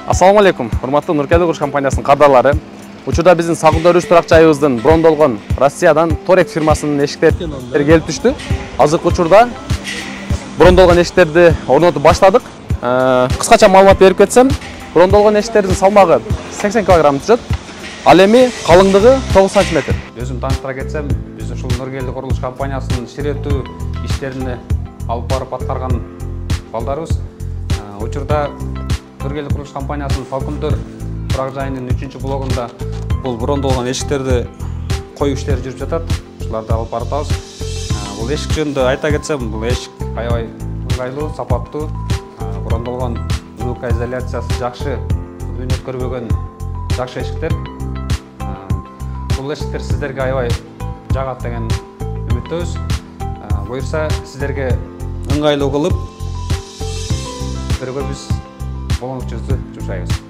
Assalamu алейкум, урматтуу Нуркелди Курулуш компаниясынын кардарлары. Учурда биздин Сагылда өрүш турак жайыбыздын брондолгон Россиядан Торек фирмасынын эшиктери келип түштү. Азыркы учурда брондолгон эшиктерди орнотуп баштадык. Кыскача маалымат берип кетсем, брондолгон эшиктердин салмагы 80 кг түшөт. Ал эми калыңдыгы 9 см. Өзүм тааныштыра кетсем, биз ушул Нуркелди Курулуш компаниясынын иштеретүү иштерине алып барып аткарган балдарыбыз. Учурда Нуркелди Курулуш компаниясынын Фалконтөр турак жайынын 3-чү блогунда бул брондолгон эшиктерди коюу иштери жүрүп жатат. Ушуларды алып баратабыз. Бул эшик жөнүндө айта кетсем, бул эшик аябай ыңгайлуу, сапаттуу, брондолгон звукоизоляциясы жакшы, үн өткөрбөгөн жакшы эшиктер. Бул эшиктер сиздерге аябай жагат деген үмүттөбүз. Буюрса сиздерге ыңгайлуу кылып, биз болгончубузду жумшайбыз.